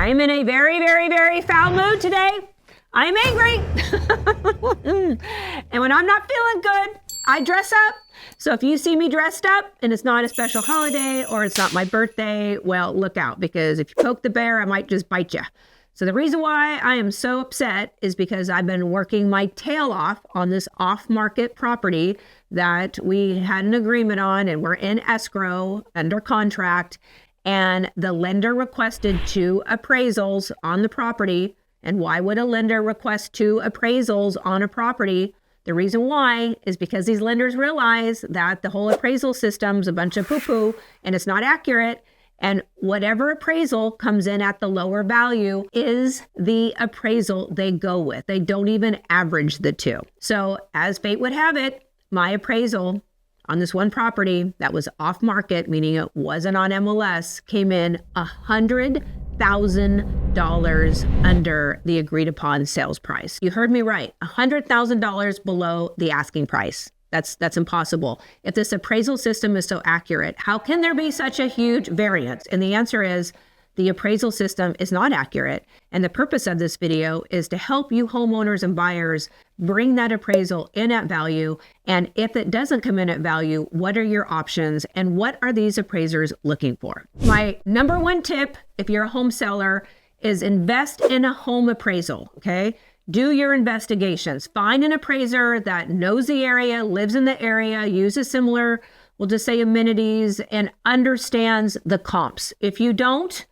I'm in a very, very, very foul mood today. I'm angry. And when I'm not feeling good, I dress up. So if you see me dressed up and it's not a special holiday or it's not my birthday, well, look out, because if you poke the bear, I might just bite you. So the reason why I am so upset is because I've been working my tail off on this off-market property that we had an agreement on, and we're in escrow under contract, and the lender requested 2 appraisals on the property. And why would a lender request 2 appraisals on a property? The reason why is because these lenders realize that the whole appraisal system's a bunch of poo-poo and it's not accurate. And whatever appraisal comes in at the lower value is the appraisal they go with. They don't even average the 2. So as fate would have it, my appraisal on this one property that was off market, meaning it wasn't on MLS, came in $100,000 under the agreed upon sales price. You heard me right, $100,000 below the asking price. That's impossible. If this appraisal system is so accurate, how can there be such a huge variance? And the answer is the appraisal system is not accurate. And the purpose of this video is to help you homeowners and buyers bring that appraisal in at value. And if it doesn't come in at value, what are your options and what are these appraisers looking for? My number one tip, if you're a home seller, is invest in a home appraisal, okay? Do your investigations. Find an appraiser that knows the area, lives in the area, uses similar, we'll just say amenities, and understands the comps. If you don't,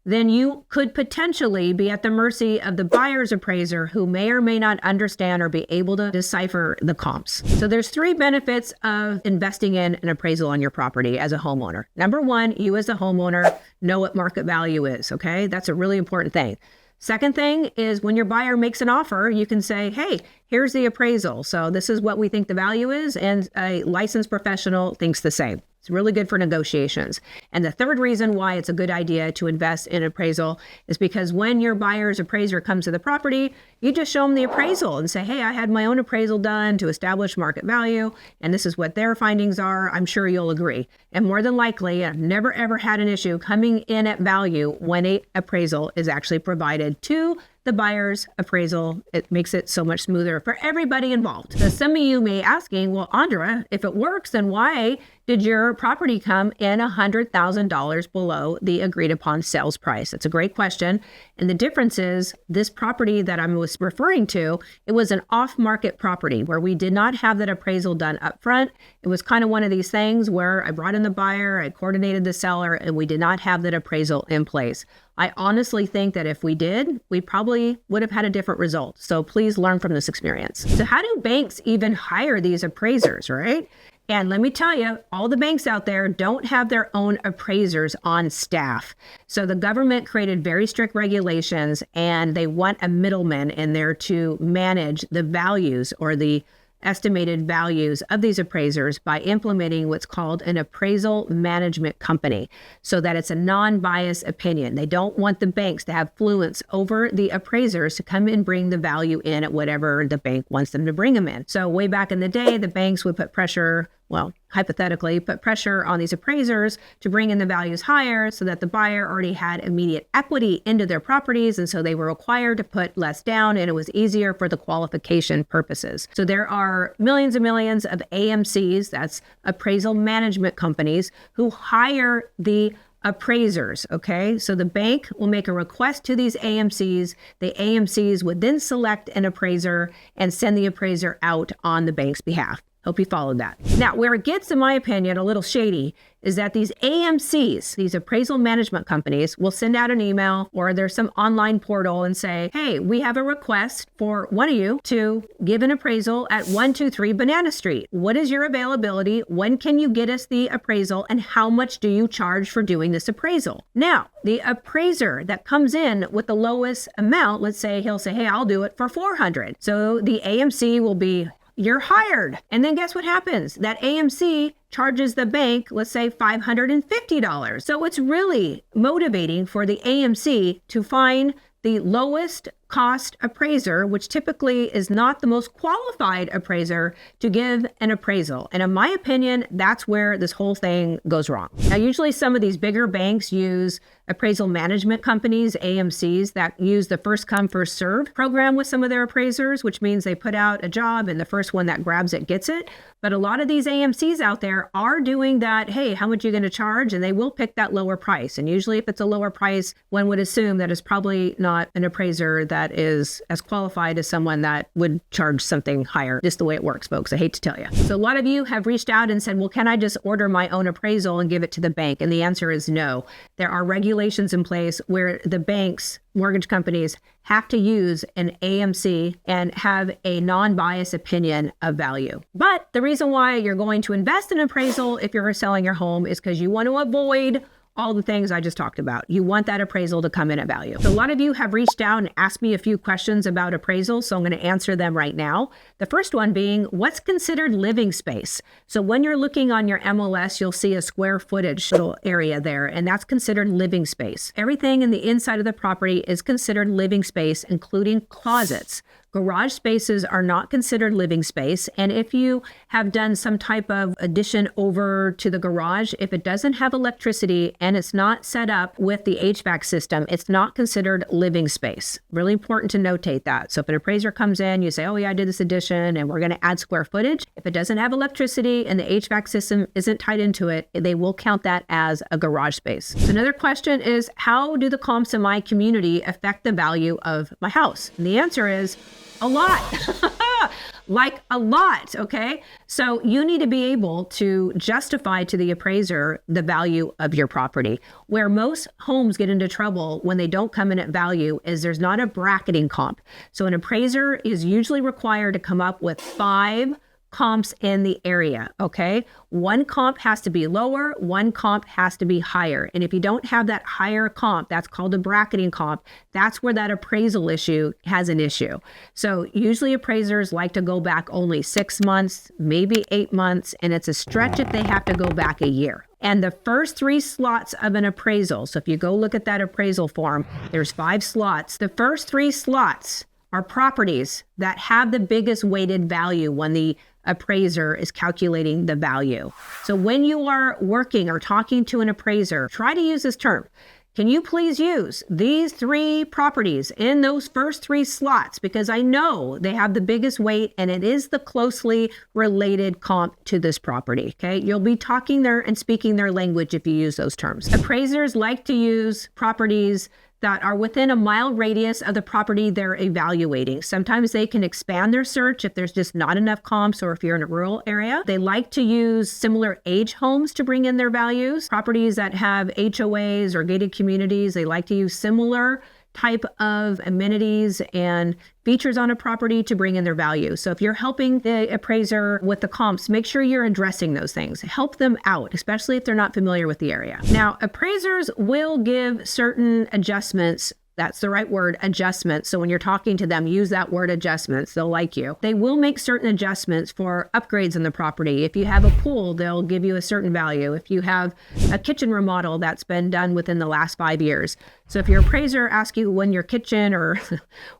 then you could potentially be at the mercy of the buyer's appraiser, who may or may not understand or be able to decipher the comps. So there's 3 benefits of investing in an appraisal on your property as a homeowner. Number 1, you as a homeowner know what market value is, okay? That's a really important thing. Second thing is when your buyer makes an offer, you can say, hey, here's the appraisal. So this is what we think the value is, and a licensed professional thinks the same. It's really good for negotiations. And the third reason why it's a good idea to invest in appraisal is because when your buyer's appraiser comes to the property, you just show them the appraisal and say, hey, I had my own appraisal done to establish market value, and this is what their findings are. I'm sure you'll agree. And more than likely, I've never ever had an issue coming in at value when an appraisal is actually provided to the buyer's appraisal. It makes it so much smoother for everybody involved. So some of you may be asking, well, Audra, if it works, then why did your property come in $100,000 below the agreed upon sales price? That's a great question. And the difference is this property that I was referring to, it was an off-market property where we did not have that appraisal done up front. It was kind of one of these things where I brought in the buyer, I coordinated the seller, and we did not have that appraisal in place. I honestly think that if we did, we probably would have had a different result. So please learn from this experience. So how do banks even hire these appraisers, right? And let me tell you, all the banks out there don't have their own appraisers on staff. So the government created very strict regulations, and they want a middleman in there to manage the values or the estimated values of these appraisers by implementing what's called an appraisal management company, so that it's a non-biased opinion. They don't want the banks to have influence over the appraisers to come and bring the value in at whatever the bank wants them to bring them in. So way back in the day, the banks would put pressure, well, hypothetically, put pressure on these appraisers to bring in the values higher so that the buyer already had immediate equity into their properties. And so they were required to put less down, and it was easier for the qualification purposes. So there are millions and millions of AMCs, that's appraisal management companies, who hire the appraisers, okay? So the bank will make a request to these AMCs. The AMCs would then select an appraiser and send the appraiser out on the bank's behalf. Hope you followed that. Now, where it gets, in my opinion, a little shady is that these AMCs, these appraisal management companies, will send out an email or there's some online portal and say, hey, we have a request for one of you to give an appraisal at 123 Banana Street. What is your availability? When can you get us the appraisal? And how much do you charge for doing this appraisal? Now, the appraiser that comes in with the lowest amount, let's say he'll say, hey, I'll do it for $400. So the AMC will be, you're hired. And then guess what happens? That AMC charges the bank, let's say $550. So it's really motivating for the AMC to find the lowest cost appraiser, which typically is not the most qualified appraiser to give an appraisal. And in my opinion, that's where this whole thing goes wrong. Now, usually some of these bigger banks use appraisal management companies, AMCs, that use the first come, first serve program with some of their appraisers, which means they put out a job and the first one that grabs it gets it. But a lot of these AMCs out there are doing that. Hey, how much are you going to charge? And they will pick that lower price. And usually if it's a lower price, one would assume that it's probably not an appraiser that is as qualified as someone that would charge something higher. Just the way it works, folks. I hate to tell you. So a lot of you have reached out and said, well, can I just order my own appraisal and give it to the bank? And the answer is no. There are regulations in place where the banks, mortgage companies, have to use an AMC and have a non-biased opinion of value. But the reason why you're going to invest in appraisal if you're selling your home is because you want to avoid all the things I just talked about. You want that appraisal to come in at value. So a lot of you have reached out and asked me a few questions about appraisal, so I'm going to answer them right now. The first one being, what's considered living space? So when you're looking on your MLS, you'll see a square footage little area there, and that's considered living space. Everything in the inside of the property is considered living space, including closets. Garage spaces are not considered living space. And if you have done some type of addition over to the garage, if it doesn't have electricity and it's not set up with the HVAC system, it's not considered living space. Really important to notate that. So if an appraiser comes in, you say, oh yeah, I did this addition and we're going to add square footage. If it doesn't have electricity and the HVAC system isn't tied into it, they will count that as a garage space. So another question is, how do the comps in my community affect the value of my house? And the answer is, a lot. Like a lot, okay? So you need to be able to justify to the appraiser the value of your property. Where most homes get into trouble when they don't come in at value is there's not a bracketing comp. So an appraiser is usually required to come up with 5 comps in the area, okay? One comp has to be lower, one comp has to be higher. And if you don't have that higher comp, that's called a bracketing comp, that's where that appraisal issue has an issue. So usually appraisers like to go back only 6 months, maybe 8 months, and it's a stretch if they have to go back a year. And the first 3 slots of an appraisal, so if you go look at that appraisal form, there's 5 slots. The first 3 slots are properties that have the biggest weighted value when the appraiser is calculating the value. So when you are working or talking to an appraiser, try to use this term. Can you please use these 3 properties in those first 3 slots? Because I know they have the biggest weight and it is the closely related comp to this property, okay? You'll be talking there and speaking their language if you use those terms. Appraisers like to use properties that are within a mile radius of the property they're evaluating. Sometimes they can expand their search if there's just not enough comps or if you're in a rural area. They like to use similar age homes to bring in their values. Properties that have HOAs or gated communities, they like to use similar type of amenities and features on a property to bring in their value. So if you're helping the appraiser with the comps, make sure you're addressing those things. Help them out, especially if they're not familiar with the area. Now, appraisers will give certain adjustments. That's the right word, adjustments. So when you're talking to them, use that word adjustments. They'll like you. They will make certain adjustments for upgrades in the property. If you have a pool, they'll give you a certain value. If you have a kitchen remodel that's been done within the last 5 years. So if your appraiser asks you when your kitchen or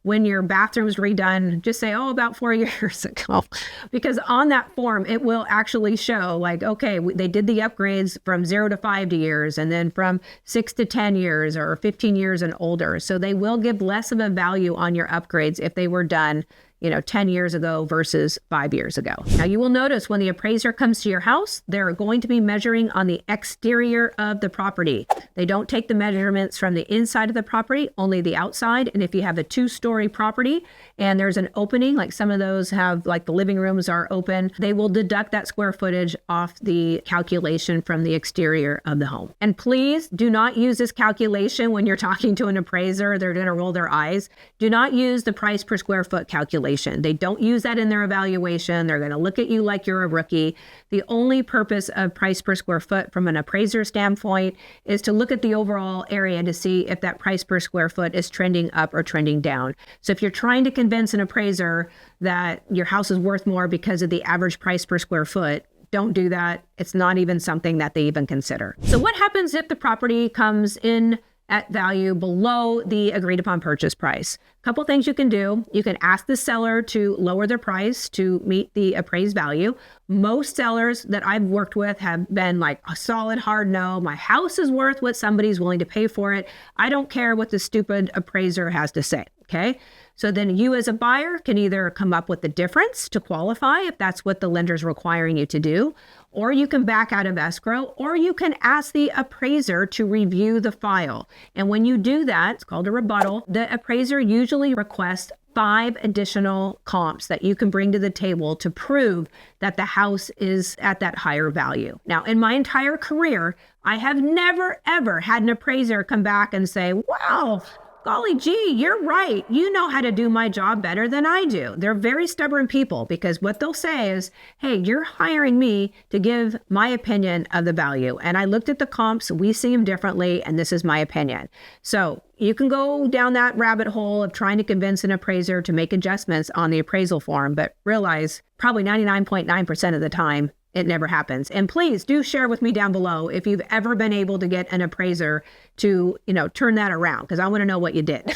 when your bathroom's redone, just say, oh, about 4 years ago. Because on that form, it will actually show like, okay, they did the upgrades from 0 to 5 years and then from 6 to 10 years or 15 years and older. So they will give less of a value on your upgrades if they were done 10 years ago versus 5 years ago. Now you will notice when the appraiser comes to your house, they're going to be measuring on the exterior of the property. They don't take the measurements from the inside of the property, only the outside. And if you have a 2-story property and there's an opening, like some of those have, like the living rooms are open, they will deduct that square footage off the calculation from the exterior of the home. And please do not use this calculation when you're talking to an appraiser. They're going to roll their eyes. Do not use the price per square foot calculation. They don't use that in their evaluation. They're going to look at you like you're a rookie. The only purpose of price per square foot from an appraiser standpoint is to look at the overall area to see if that price per square foot is trending up or trending down. So if you're trying to convince an appraiser that your house is worth more because of the average price per square foot, don't do that. It's not even something that they even consider. So what happens if the property comes in at value below the agreed upon purchase price. A couple things you can do. You can ask the seller to lower their price to meet the appraised value. Most sellers that I've worked with have been like a solid hard no. My house is worth what somebody's willing to pay for it. I don't care what the stupid appraiser has to say. Okay. So then you as a buyer can either come up with the difference to qualify if that's what the lender's requiring you to do, or you can back out of escrow, or you can ask the appraiser to review the file. And when you do that, it's called a rebuttal. The appraiser usually requests 5 additional comps that you can bring to the table to prove that the house is at that higher value. Now, in my entire career, I have never, ever had an appraiser come back and say, wow, golly gee, you're right. You know how to do my job better than I do. They're very stubborn people because what they'll say is, hey, you're hiring me to give my opinion of the value. And I looked at the comps, we see them differently, and this is my opinion. So you can go down that rabbit hole of trying to convince an appraiser to make adjustments on the appraisal form, but realize probably 99.9% of the time, it never happens. And please do share with me down below if you've ever been able to get an appraiser to, turn that around, because I want to know what you did.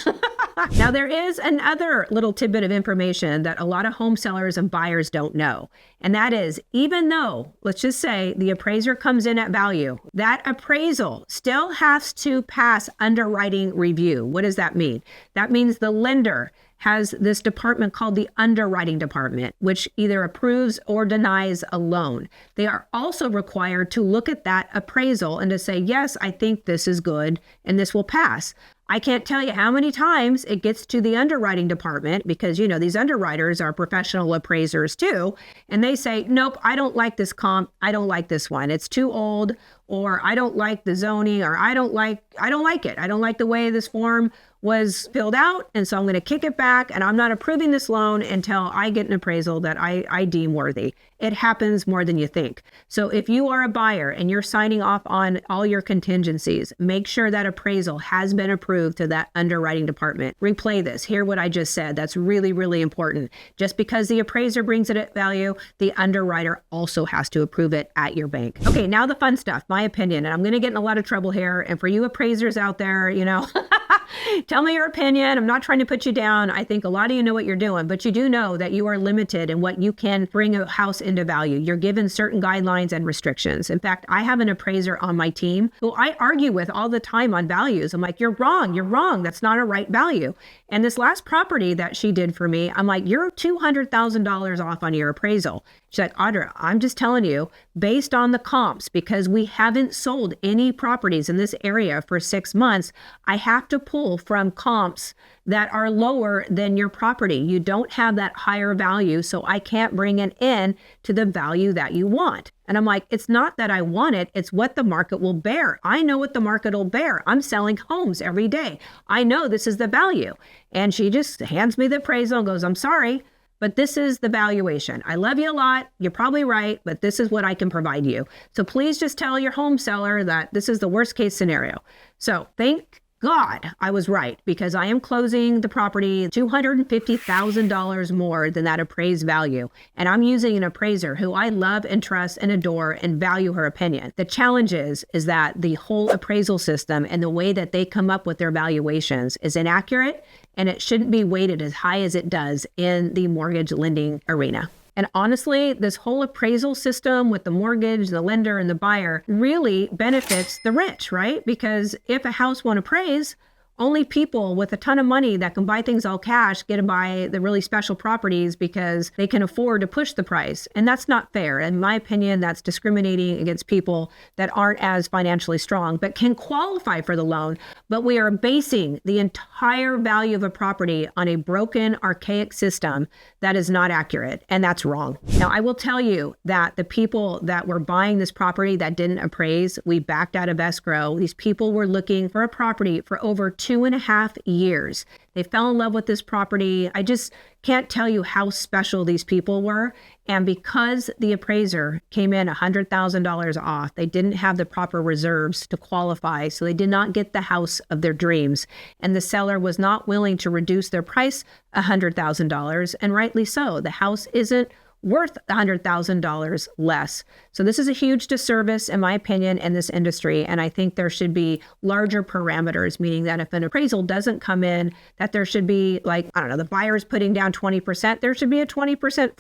Now, there is another little tidbit of information that a lot of home sellers and buyers don't know. And that is, even though, let's just say the appraiser comes in at value, that appraisal still has to pass underwriting review. What does that mean? That means the lender has this department called the underwriting department, which either approves or denies a loan. They are also required to look at that appraisal and to say, yes, I think this is good and this will pass. I can't tell you how many times it gets to the underwriting department because, these underwriters are professional appraisers too. And they say, nope, I don't like this comp. I don't like this one. It's too old, or I don't like the zoning, or I don't like it. I don't like the way this form was filled out. And so I'm going to kick it back, and I'm not approving this loan until I get an appraisal that I deem worthy. It happens more than you think. So if you are a buyer and you're signing off on all your contingencies, make sure that appraisal has been approved to that underwriting department. Replay this. Hear what I just said. That's really, really important. Just because the appraiser brings it at value, the underwriter also has to approve it at your bank. Okay, now the fun stuff, my opinion. And I'm going to get in a lot of trouble here. And for you appraisers out there, tell me your opinion. I'm not trying to put you down. I think a lot of you know what you're doing, but you do know that you are limited in what you can bring a house into value. You're given certain guidelines and restrictions. In fact, I have an appraiser on my team who I argue with all the time on values. I'm like, you're wrong. That's not a right value. And this last property that she did for me, I'm like, you're $200,000 off on your appraisal. She's like, Audra, I'm just telling you, based on the comps, because we haven't sold any properties in this area for 6 months, I have to pull from comps that are lower than your property. You don't have that higher value, so I can't bring it in to the value that you want. And I'm like, it's not that I want it, it's what the market will bear. I know what the market will bear. I'm selling homes every day. I know this is the value. And she just hands me the appraisal and goes, I'm sorry, but this is the valuation. I love you a lot. You're probably right, but this is what I can provide you. So please just tell your home seller that this is the worst case scenario. So thank God I was right, because I am closing the property $250,000 more than that appraised value. And I'm using an appraiser who I love and trust and adore and value her opinion. The challenge is that the whole appraisal system and the way that they come up with their valuations is inaccurate, and it shouldn't be weighted as high as it does in the mortgage lending arena. And honestly, this whole appraisal system with the mortgage, the lender, and the buyer really benefits the rich, right? Because if a house won't appraise, only people with a ton of money that can buy things all cash get to buy the really special properties because they can afford to push the price. And that's not fair. In my opinion, that's discriminating against people that aren't as financially strong, but can qualify for the loan. But we are basing the entire value of a property on a broken, archaic system that is not accurate. And that's wrong. Now, I will tell you that the people that were buying this property that didn't appraise, we backed out of escrow. These people were looking for a property for over 2.5 years. They fell in love with this property. I just can't tell you how special these people were. And because the appraiser came in $100,000 off, they didn't have the proper reserves to qualify. So they did not get the house of their dreams. And the seller was not willing to reduce their price $100,000. And rightly so. The house isn't worth $100,000 less. So this is a huge disservice, in my opinion, in this industry. And I think there should be larger parameters, meaning that if an appraisal doesn't come in, that there should be like, I don't know, the buyer's putting down 20%, there should be a 20%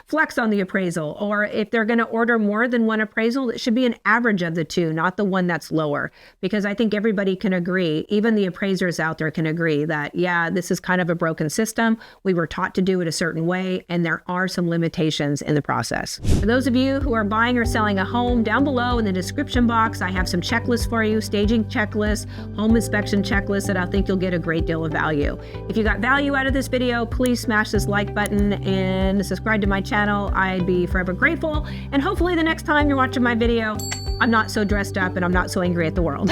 flex on the appraisal. Or if they're going to order more than one appraisal, it should be an average of the two, not the one that's lower. Because I think everybody can agree, even the appraisers out there can agree that, yeah, this is kind of a broken system. We were taught to do it a certain way, and there are some limitations in the process. For those of you who are buying or selling a home, down below in the description box, I have some checklists for you, staging checklists, home inspection checklists that I think you'll get a great deal of value. If you got value out of this video, please smash this like button and subscribe to my channel. I'd be forever grateful. And hopefully the next time you're watching my video, I'm not so dressed up and I'm not so angry at the world.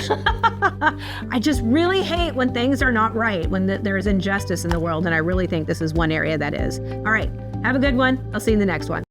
I just really hate when things are not right, when there's injustice in the world. And I really think this is one area that is. All right, have a good one. I'll see you in the next one.